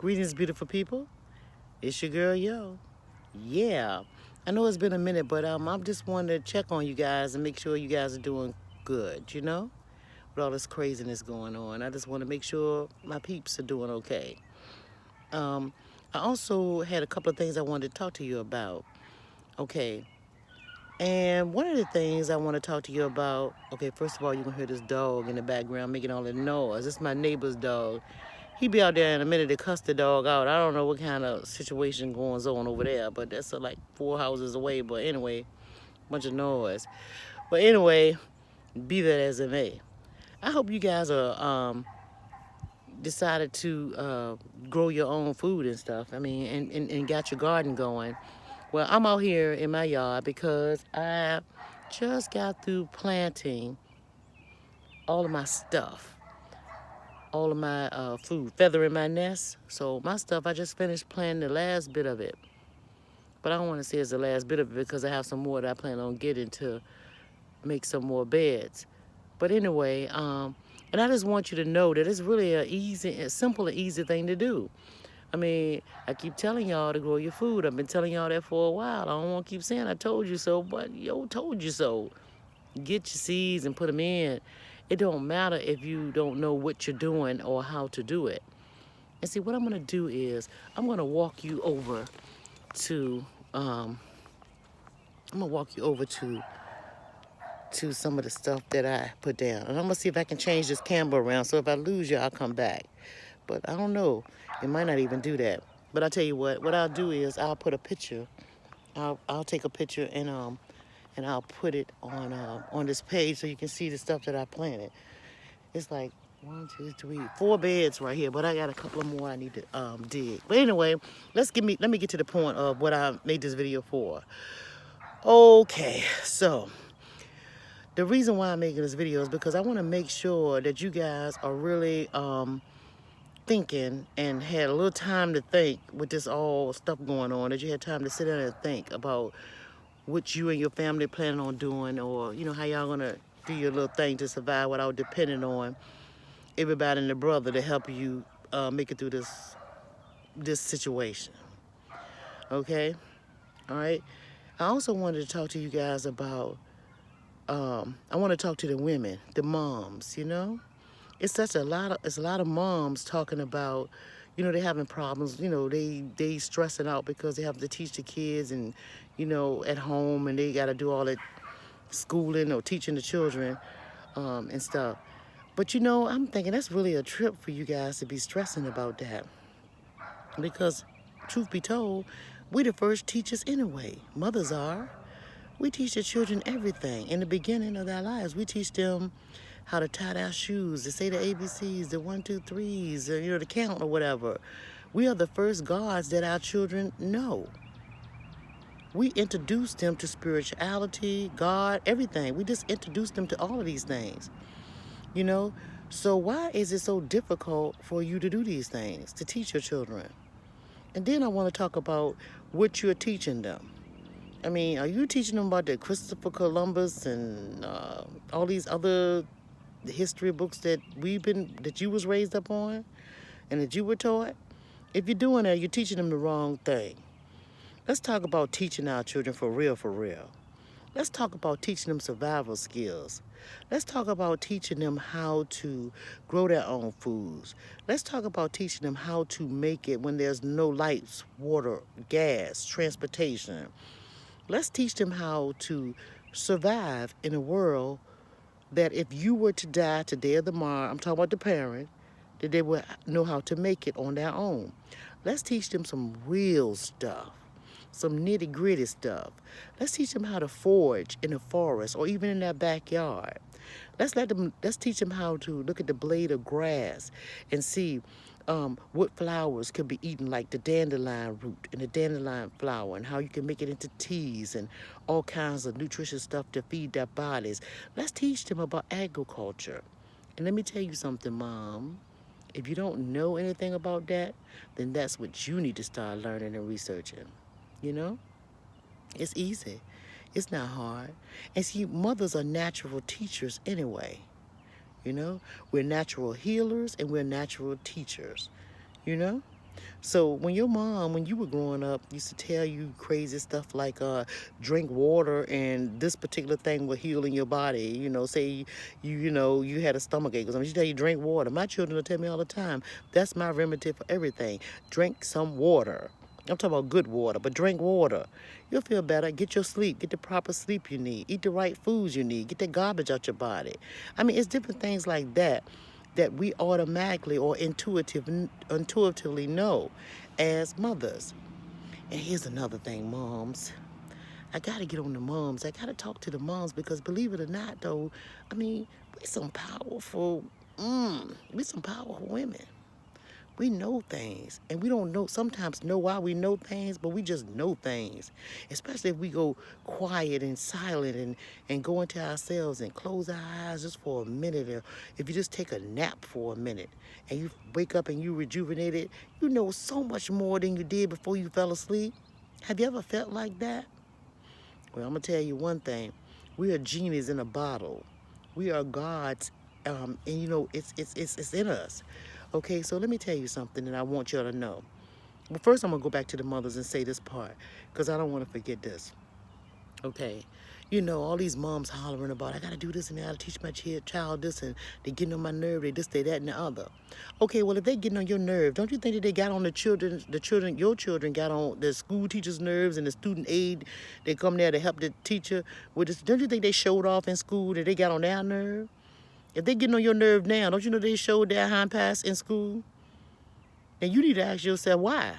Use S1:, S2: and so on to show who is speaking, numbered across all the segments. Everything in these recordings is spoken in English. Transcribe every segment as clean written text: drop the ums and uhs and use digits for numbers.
S1: Greetings, beautiful people. It's your girl, Yo. Yeah, I know it's been a minute, but I just wanted to check on you guys and make sure you guys are doing good, with all this craziness going on. I just want to make sure my peeps are doing okay. Um, I also had a couple of things I wanted to talk to you about. Okay, and one of the things I want to talk to you about, okay, first of all, you're going to hear this dog in the background making all the noise. It's my neighbor's dog. He be out there in a minute to cuss the dog out. I don't know what kind of situation goes on over there, but that's like 4 houses away. But anyway, bunch of noise. But anyway, be that as it may. I hope you guys are decided to grow your own food and stuff. I mean, and got your garden going. Well, I'm out here in my yard because I just got through planting all of my stuff, all of my food, feather in my nest. So my stuff, I just finished planting the last bit of it. But I don't want to say it's the last bit of it because I have some more that I plan on getting to make some more beds. But anyway, and I just want you to know that it's really a simple and easy thing to do. I mean, I keep telling y'all to grow your food. I've been telling y'all that for a while. I don't want to keep saying I told you so, but yo told you so. Get your seeds and put them in. It don't matter if you don't know what you're doing or how to do it. And see, what I'm gonna do is I'm gonna walk you over to to some of the stuff that I put down. And I'm gonna see if I can change this camera around. So if I lose you, I'll come back. But I don't know. It might not even do that. But I'll tell you what I'll do is I'll put a picture. I'll take a picture and I'll put it on this page so you can see the stuff that I planted. It's like 1, 2, 3, 4 beds right here, but I got a couple of more I need to dig. But anyway, let me get to the point of what I made this video for. Okay, so the reason why I'm making this video is because I want to make sure that you guys are really thinking and had a little time to think with this all stuff going on, that you had time to sit down and think about what you and your family planning on doing, or how y'all gonna do your little thing to survive without depending on everybody and the brother to help you make it through this situation. Okay, all right. I also wanted to talk to you guys about I want to talk to the women, the moms. It's a lot of moms talking about, they having problems. They stressing out because they have to teach the kids and at home, and they got to do all that schooling or teaching the children and stuff. But I'm thinking that's really a trip for you guys to be stressing about that, because truth be told, we the first teachers anyway. Mothers are. We teach the children everything in the beginning of their lives. We teach them how to tie their shoes, to say the ABCs, the 1, 2, 3s, to count or whatever. We are the first gods that our children know. We introduce them to spirituality, God, everything. We just introduce them to all of these things, So why is it so difficult for you to do these things, to teach your children? And then I want to talk about what you're teaching them. I mean, are you teaching them about the Christopher Columbus and all these other history books that you was raised up on and that you were taught? If you're doing that, you're teaching them the wrong thing. Let's talk about teaching our children for real, for real. Let's talk about teaching them survival skills. Let's talk about teaching them how to grow their own foods. Let's talk about teaching them how to make it when there's no lights, water, gas, transportation. Let's teach them how to survive in a world that if you were to die today or tomorrow, I'm talking about the parent, that they will know how to make it on their own. Let's teach them some real stuff, some nitty-gritty stuff. Let's teach them how to forage in the forest or even in their backyard. Let's teach them how to look at the blade of grass and see what flowers could be eaten, like the dandelion root and the dandelion flower, and how you can make it into teas and all kinds of nutritious stuff to feed their bodies. Let's teach them about agriculture. And let me tell you something, Mom. If you don't know anything about that, then that's what you need to start learning and researching. It's easy. It's not hard. And see, mothers are natural teachers anyway. We're natural healers and we're natural teachers. So when your mom, when you were growing up, used to tell you crazy stuff like drink water and this particular thing will heal in your body. You know, say you had a stomach ache or something. She tell you drink water. My children will tell me all the time, that's my remedy for everything. Drink some water. I'm talking about good water, but drink water. You'll feel better. Get your sleep. Get the proper sleep you need. Eat the right foods you need. Get the garbage out your body. I mean, it's different things like that that we automatically or intuitively know as mothers. And here's another thing, moms. I gotta get on the moms. I gotta talk to the moms because believe it or not, though, I mean, we some powerful women. We know things, and we don't sometimes know why we know things, but we just know things. Especially if we go quiet and silent and go into ourselves and close our eyes just for a minute, or if you just take a nap for a minute and you wake up and you rejuvenated, you know so much more than you did before you fell asleep. Have you ever felt like that? Well, I'm gonna tell you one thing. We are genies in a bottle. We are gods, and you know it's in us. Okay, so let me tell you something that I want y'all to know. Well, first I'm gonna go back to the mothers and say this part, because I don't want to forget this. Okay, you know, all these moms hollering about, I gotta do this and I gotta teach my child this, and they getting on my nerve, they this, they that, and the other. Okay, well, if they getting on your nerve, don't you think that they got on your children got on the school teacher's nerves and the student aid, they come there to help the teacher with this, don't you think they showed off in school that they got on their nerve? If they getting on your nerve now, don't you know they showed their hind pass in school? And you need to ask yourself why.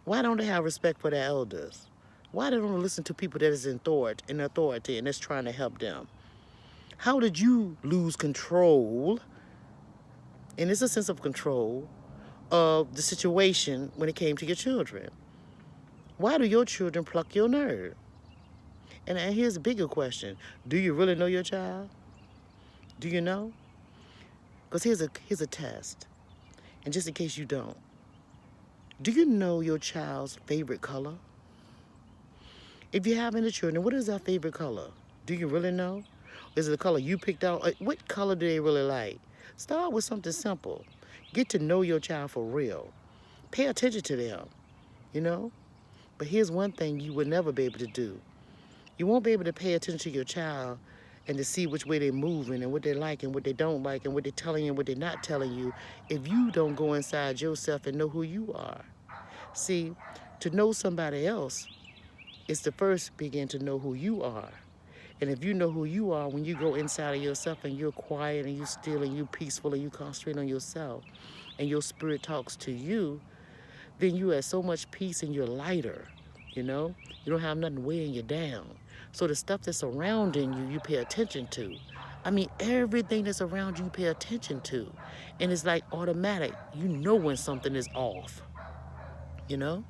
S1: Why don't they have respect for their elders? Why they don't listen to people that is in authority and that's trying to help them? How did you lose control, and it's a sense of control, of the situation when it came to your children? Why do your children pluck your nerve? And here's a bigger question. Do you really know your child? Do you know? Because here's a test. And just in case you don't, do you know your child's favorite color? If you have any children, what is their favorite color? Do you really know? Is it the color you picked out? What color do they really like? Start with something simple. Get to know your child for real. Pay attention to them, you know? But here's one thing you would never be able to do. You won't be able to pay attention to your child and to see which way they're moving and what they like and what they don't like and what they're telling you and what they're not telling you if you don't go inside yourself and know who you are. See, to know somebody else is to first begin to know who you are. And if you know who you are, when you go inside of yourself and you're quiet and you're still and you're peaceful and you concentrate on yourself and your spirit talks to you, then you have so much peace and you're lighter, you know? You don't have nothing weighing you down. So the stuff that's surrounding you, you pay attention to. I mean, everything that's around you, you pay attention to. And it's like automatic. You know when something is off, you know?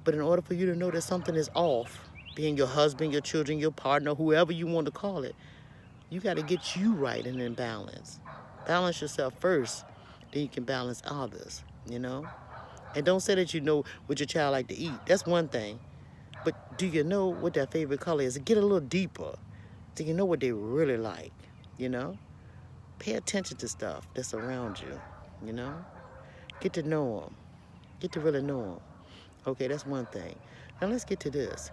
S1: But in order for you to know that something is off, being your husband, your children, your partner, whoever you want to call it, you got to get you right and in balance. Balance yourself first, then you can balance others, you know? And don't say that you know what your child like to eat. That's one thing. But do you know what their favorite color is? Get a little deeper. Do you know what they really like, you know? Pay attention to stuff that's around you, you know? Get to know them. Get to really know them. Okay, that's one thing. Now let's get to this.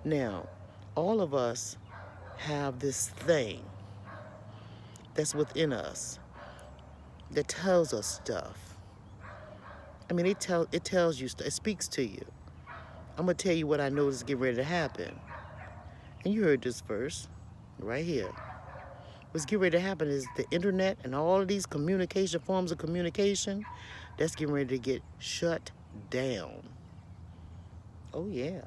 S1: Now, all of us have this thing that's within us that tells us stuff. I mean, it tells you stuff. It speaks to you. I'm going to tell you what I know is getting ready to happen. And you heard this first, right here. What's getting ready to happen is the internet and all of these forms of communication, that's getting ready to get shut down. Oh, yeah.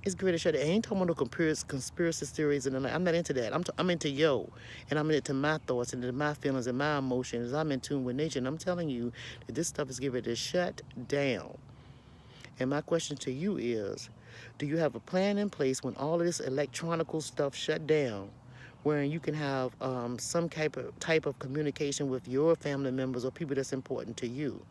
S1: It's great to shut it. I ain't talking about no conspiracy theories and I'm not into that. I'm into and I'm into my thoughts and into my feelings and my emotions. I'm in tune with nature, and I'm telling you that this stuff is getting ready to shut down. And my question to you is, do you have a plan in place when all of this electronical stuff shut down, where you can have some type of communication with your family members or people that's important to you?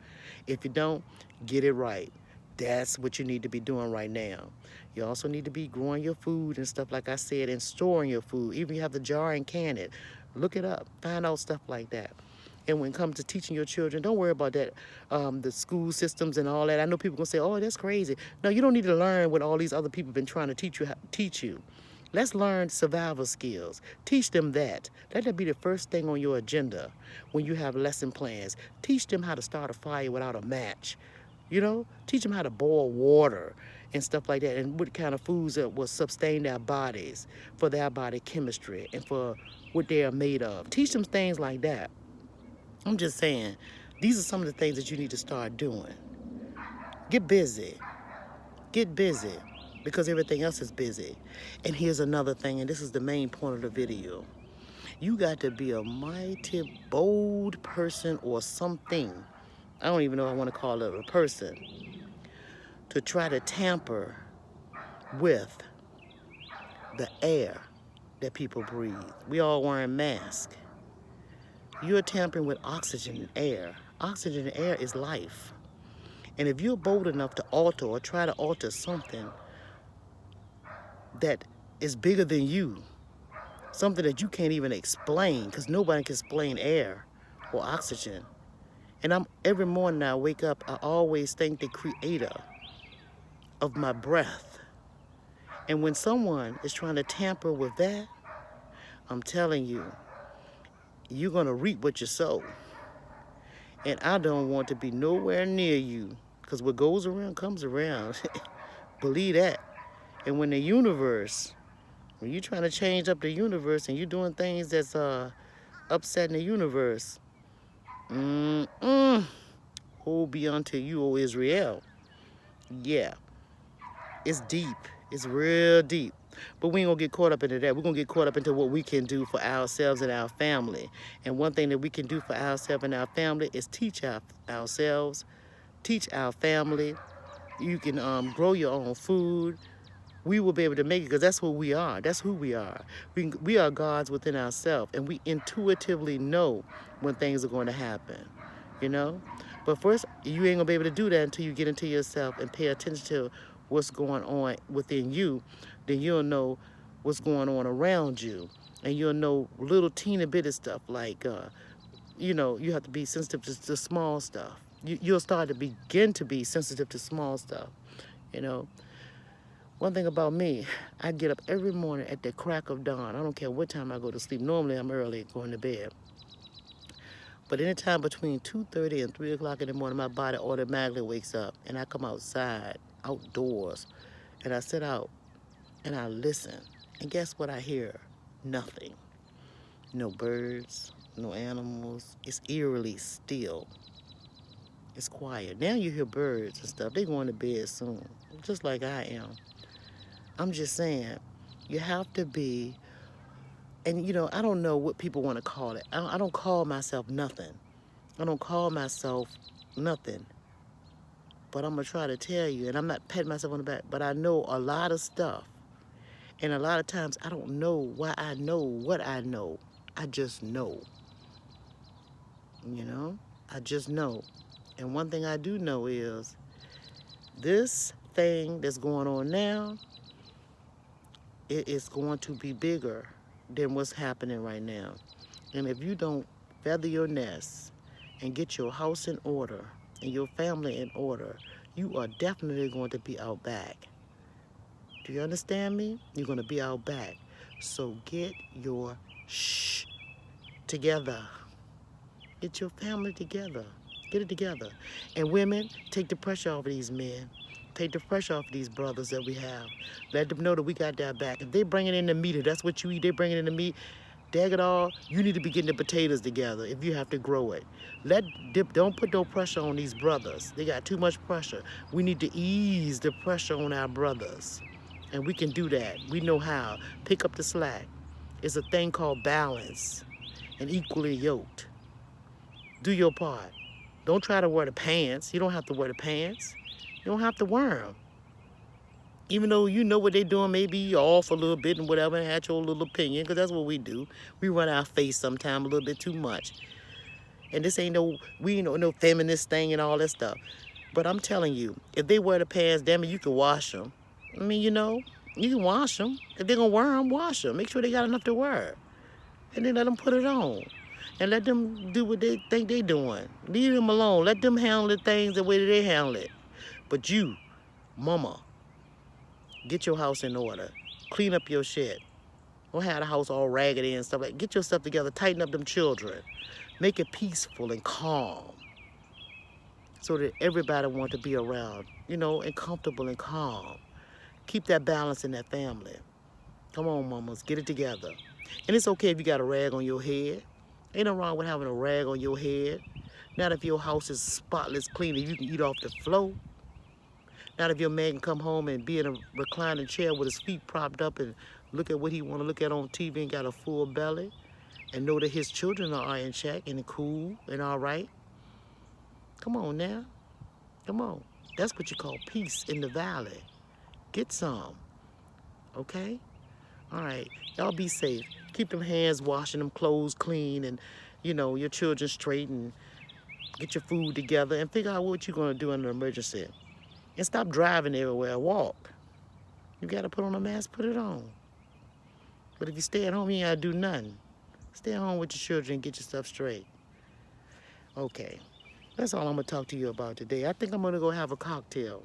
S1: If you don't, get it right. That's what you need to be doing right now. You also need to be growing your food and stuff, like I said, and storing your food. Even if you have the jar and can it, look it up. Find out stuff like that. And when it comes to teaching your children, don't worry about that, the school systems and all that. I know people gonna say, "Oh, that's crazy." No, you don't need to learn what all these other people have been trying to teach you. Let's learn survival skills. Teach them that. Let that be the first thing on your agenda when you have lesson plans. Teach them how to start a fire without a match. You know, teach them how to boil water and stuff like that, and what kind of foods that will sustain their bodies for their body chemistry and for what they are made of. Teach them things like that. I'm just saying, these are some of the things that you need to start doing. Get busy. Get busy, because everything else is busy. And here's another thing, and this is the main point of the video. You got to be a mighty bold person or something. I don't even know if I want to call it a person, to try to tamper with the air that people breathe. We all wearing masks. You're tampering with oxygen and air. Oxygen and air is life. And if you're bold enough to alter or try to alter something that is bigger than you, something that you can't even explain, because nobody can explain air or oxygen. And every morning I wake up, I always thank the creator of my breath. And when someone is trying to tamper with that, I'm telling you, you're going to reap what you sow. And I don't want to be nowhere near you, because what goes around comes around. Believe that. And when the universe, when you're trying to change up the universe and you're doing things that's upsetting the universe, woe be unto you, O Israel. Yeah, it's deep. It's real deep. But we ain't gonna get caught up into that. We're gonna get caught up into what we can do for ourselves and our family. And one thing that we can do for ourselves and our family is teach ourselves, teach our family. You can grow your own food. We will be able to make it, because that's what we are. That's who we are. We are gods within ourselves, and we intuitively know when things are going to happen, you know? But first, you ain't gonna be able to do that until you get into yourself and pay attention to what's going on within you. Then you'll know what's going on around you, and you'll know little teeny bit of stuff like, you know, you have to be sensitive to small stuff. You'll start to begin to be sensitive to small stuff, you know? One thing about me, I get up every morning at the crack of dawn. I don't care what time I go to sleep. Normally, I'm early going to bed. But anytime between 2:30 and 3 o'clock in the morning, my body automatically wakes up. And I come outside, outdoors, and I sit out, and I listen. And guess what I hear? Nothing. No birds, no animals. It's eerily still. It's quiet. Now you hear birds and stuff. They're going to bed soon, just like I am. I'm just saying, you have to be, and you know, I don't know what people want to call it. I don't call myself nothing. I don't call myself nothing. But I'm going to try to tell you, and I'm not patting myself on the back, but I know a lot of stuff. And a lot of times I don't know why I know what I know. I just know. You know? I just know. And one thing I do know is this thing that's going on now, it is going to be bigger than what's happening right now. And if you don't feather your nest and get your house in order and your family in order, you are definitely going to be out back. Do you understand me? You're going to be out back. So get your shh together. Get your family together. Get it together. And women, take the pressure off of these men. Take the pressure off of these brothers that we have. Let them know that we got their back. If they bring it in the meat, if that's what you eat, they bring it in the meat, dag it all, you need to be getting the potatoes together if you have to grow it. Don't put no pressure on these brothers. They got too much pressure. We need to ease the pressure on our brothers. And we can do that. We know how. Pick up the slack. It's a thing called balance and equally yoked. Do your part. Don't try to wear the pants. You don't have to wear the pants. You don't have to wear them. Even though you know what they're doing, maybe you're off a little bit and whatever, and had your little opinion, because that's what we do. We run our face sometimes a little bit too much. And this ain't we ain't no feminist thing and all that stuff. But I'm telling you, if they wear the pants, damn it, you can wash them. I mean, you know, you can wash them. If they're going to wear them, wash them. Make sure they got enough to wear. And then let them put it on. and let them do what they think they doing. Leave them alone. Let them handle the things the way that they handle it. But you, mama, get your house in order. Clean up your shit. Don't have the house all raggedy and stuff like that. Get your stuff together. Tighten up them children. Make it peaceful and calm so that everybody want to be around, you know, and comfortable and calm. Keep that balance in that family. Come on, mamas, get it together. And it's okay if you got a rag on your head. Ain't no wrong with having a rag on your head. Not if your house is spotless clean and you can eat off the floor. Not if your man can come home and be in a reclining chair with his feet propped up and look at what he want to look at on TV and got a full belly and know that his children are in check and cool and all right. Come on now. Come on. That's what you call peace in the valley. Get some. Okay? All right. Y'all be safe. Keep them hands washing, them clothes clean, and, you know, your children straight, and get your food together and figure out what you're going to do in an emergency. And stop driving everywhere. Walk. You got to put on a mask, put it on. But if you stay at home, you ain't got to do nothing. Stay at home with your children and get your stuff straight. Okay. That's all I'm going to talk to you about today. I think I'm going to go have a cocktail.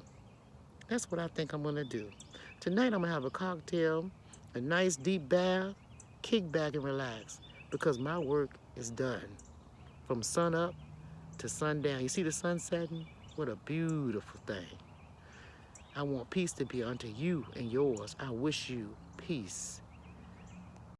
S1: That's what I think I'm going to do. Tonight, I'm going to have a cocktail, a nice deep bath, kick back and relax, because my work is done. From sun up to sundown. You see the sun setting? What a beautiful thing. I want peace to be unto you and yours. I wish you peace.